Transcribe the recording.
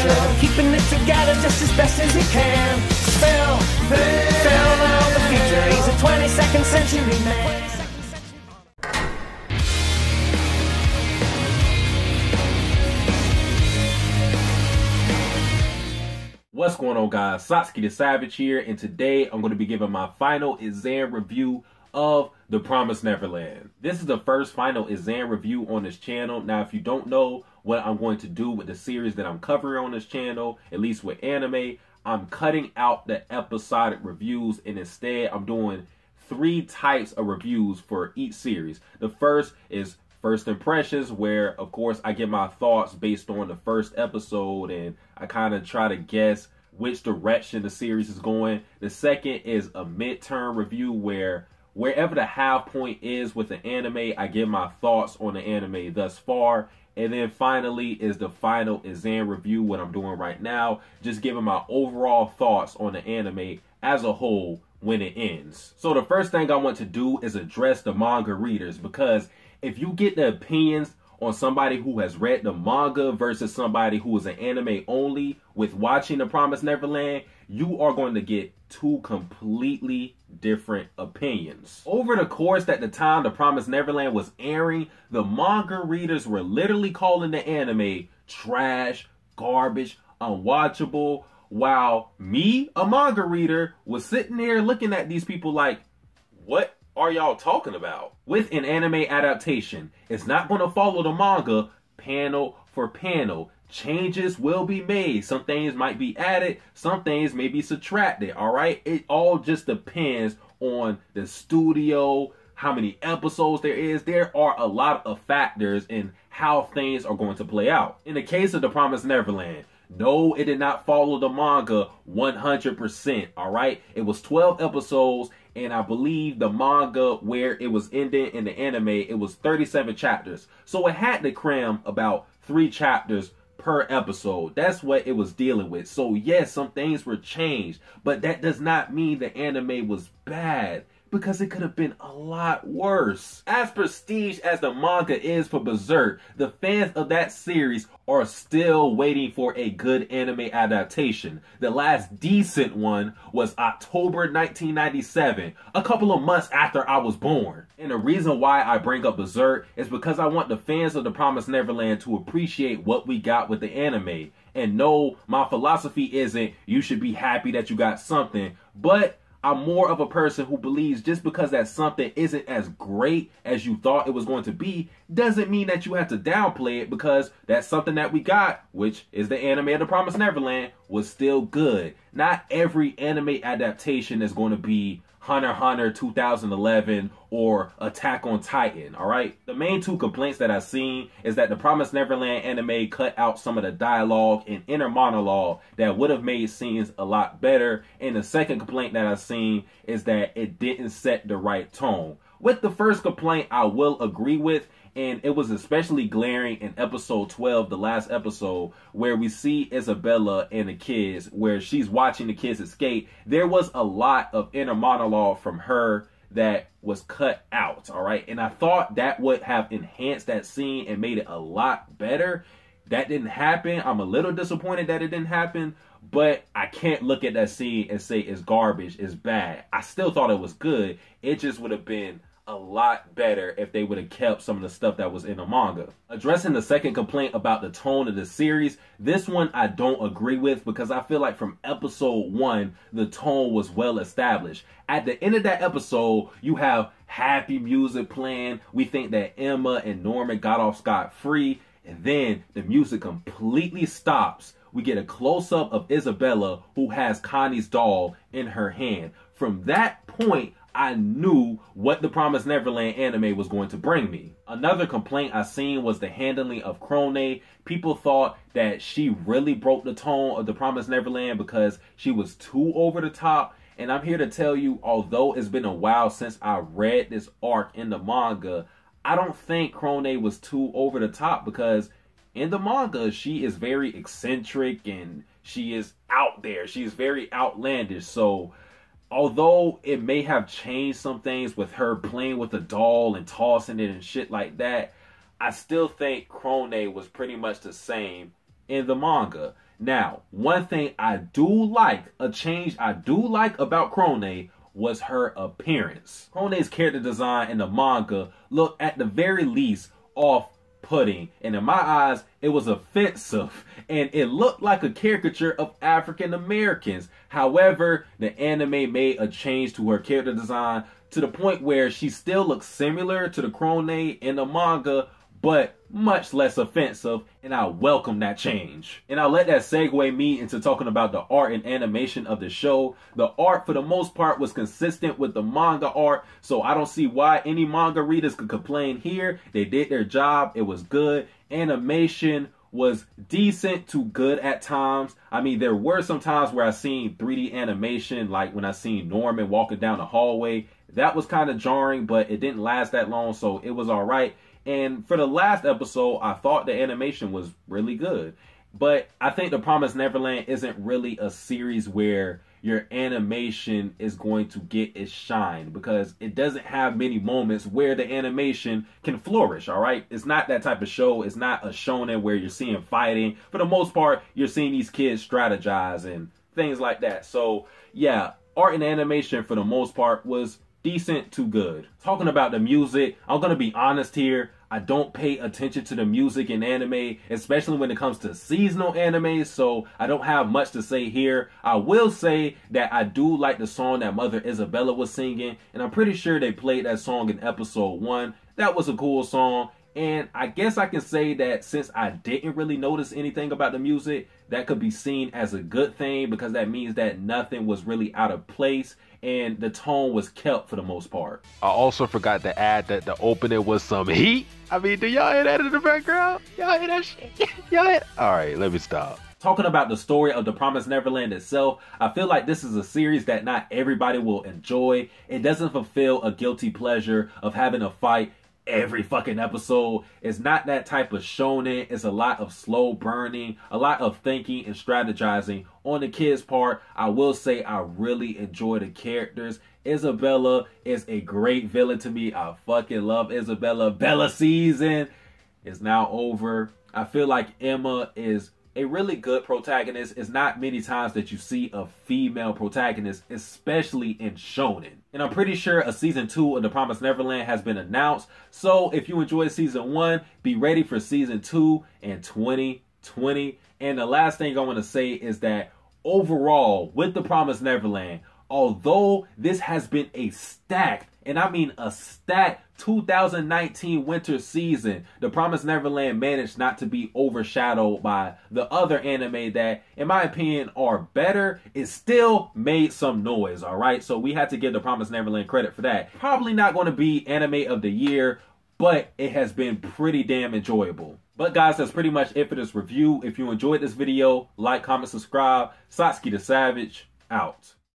future, keeping it together just as best as he can. Phil now the future, he's a 22nd century man. What's going on, guys? Satsuki the Savage here, and today I'm going to be giving my final exam review of The Promised Neverland. This is the first final exam review on this channel. Now, if you don't know what I'm going to do with the series that I'm covering on this channel, at least with anime, I'm cutting out the episodic reviews, and instead I'm doing 3 types of reviews for each series. The first is first impressions, where of course I give my thoughts based on the first episode and I kind of try to guess which direction the series is going. The second is a midterm review, where wherever the half point is with the anime, I give my thoughts on the anime thus far. And then finally is the final exam review, what I'm doing right now, just giving my overall thoughts on the anime as a whole when it ends. So the first thing I want to do is address the manga readers, because if you get the opinions on somebody who has read the manga versus somebody who is an anime only with watching The Promised Neverland, you are going to get 2 completely different opinions. Over the course at the time The Promised Neverland was airing, the manga readers were literally calling the anime trash, garbage, unwatchable, while me, a manga reader, was sitting there looking at these people like, what are y'all talking about? With an anime adaptation, it's not going to follow the manga panel for panel. Changes will be made. Some things might be added, some things may be subtracted, all right? It all just depends on the studio, how many episodes there is. There are a lot of factors in how things are going to play out. In the case of The Promised Neverland, no, it did not follow the manga 100%, all right? It was 12 episodes, and I believe the manga, where it was ending in the anime, it was 37 chapters. So it had to cram about 3 chapters per episode. That's what it was dealing with. So yes, some things were changed, but that does not mean the anime was bad, because it could have been a lot worse. As prestige as the manga is for Berserk, the fans of that series are still waiting for a good anime adaptation. The last decent one was October 1997, a couple of months after I was born. And the reason why I bring up Berserk is because I want the fans of The Promised Neverland to appreciate what we got with the anime. And no, my philosophy isn't you should be happy that you got something, but I'm more of a person who believes just because that something isn't as great as you thought it was going to be, doesn't mean that you have to downplay it, because that's something that we got, which is the anime of The Promised Neverland, was still good. Not every anime adaptation is going to be Hunter x Hunter 2011 or Attack on Titan, alright? The main 2 complaints that I've seen is that The Promised Neverland anime cut out some of the dialogue and inner monologue that would have made scenes a lot better. And the second complaint that I've seen is that it didn't set the right tone. With the first complaint, I will agree with, and it was especially glaring in episode 12, the last episode, where we see Isabella and the kids, where she's watching the kids escape. There was a lot of inner monologue from her that was cut out, all right? And I thought that would have enhanced that scene and made it a lot better. That didn't happen. I'm a little disappointed that it didn't happen, but I can't look at that scene and say it's garbage, it's bad. I still thought it was good. It just would have been a lot better if they would have kept some of the stuff that was in the manga. Addressing the second complaint about the tone of the series, this one I don't agree with, because I feel like from episode 1, the tone was well established. At the end of that episode, you have happy music playing. We think that Emma and Norman got off scot-free, and then the music completely stops. We get a close-up of Isabella, who has Connie's doll in her hand. From that point, I knew what The Promised Neverland anime was going to bring me. Another complaint I seen was the handling of Krone. People thought that she really broke the tone of The Promised Neverland because she was too over the top. And I'm here to tell you, although it's been a while since I read this arc in the manga, I don't think Krone was too over the top, because in the manga, she is very eccentric and she is out there. She's very outlandish. So although it may have changed some things with her playing with the doll and tossing it and shit like that, I still think Krone was pretty much the same in the manga. Now, one thing I do like, a change I do like about Krone was her appearance. Krone's character design in the manga looked at the very least off-putting, and in my eyes, it was offensive, and it looked like a caricature of African Americans. However, the anime made a change to her character design to the point where she still looks similar to the Krone in the manga, but much less offensive, and I welcome that change. And I'll let that segue me into talking about the art and animation of the show. The art, for the most part, was consistent with the manga art, so I don't see why any manga readers could complain here. They did their job. It was good. Animation was decent to good at times. I mean, there were some times where I seen 3D animation, like when I seen Norman walking down the hallway. That was kind of jarring, but it didn't last that long, so it was all right. And for the last episode, I thought the animation was really good. But I think The Promised Neverland isn't really a series where your animation is going to get its shine, because it doesn't have many moments where the animation can flourish, all right? It's not that type of show. It's not a shonen where you're seeing fighting. For the most part, you're seeing these kids strategize and things like that. So, yeah, art and animation for the most part was decent to good. Talking about the music, I'm going to be honest here. I don't pay attention to the music in anime, especially when it comes to seasonal anime, so I don't have much to say here. I will say that I do like the song that Mother Isabella was singing, and I'm pretty sure they played that song in episode 1. That was a cool song, and I guess I can say that since I didn't really notice anything about the music, that could be seen as a good thing, because that means that nothing was really out of place and the tone was kept for the most part. I also forgot to add that the opening was some heat. I mean, do y'all hear that in the background? Y'all hear that shit? Y'all hear? Alright, let me stop. Talking about the story of The Promised Neverland itself, I feel like this is a series that not everybody will enjoy. It doesn't fulfill a guilty pleasure of having a fight every fucking episode. It's not that type of shonen. It's a lot of slow burning, a lot of thinking and strategizing on the kids' part. I will say I really enjoy the characters. Isabella is a great villain to me. I fucking love Isabella. Bella season is now over. I feel like Emma is a really good protagonist. It's not many times that you see a female protagonist, especially in shonen. And I'm pretty sure a season 2 of The Promised Neverland has been announced. So if you enjoyed season 1, be ready for season 2 in 2020. And the last thing I want to say is that overall, with The Promised Neverland, although this has been a stacked, and I mean a stacked 2019 winter season, The Promised Neverland managed not to be overshadowed by the other anime that, in my opinion, are better. It still made some noise, alright? So we had to give The Promised Neverland credit for that. Probably not going to be anime of the year, but it has been pretty damn enjoyable. But guys, that's pretty much it for this review. If you enjoyed this video, like, comment, subscribe. Satsuki the Savage, out.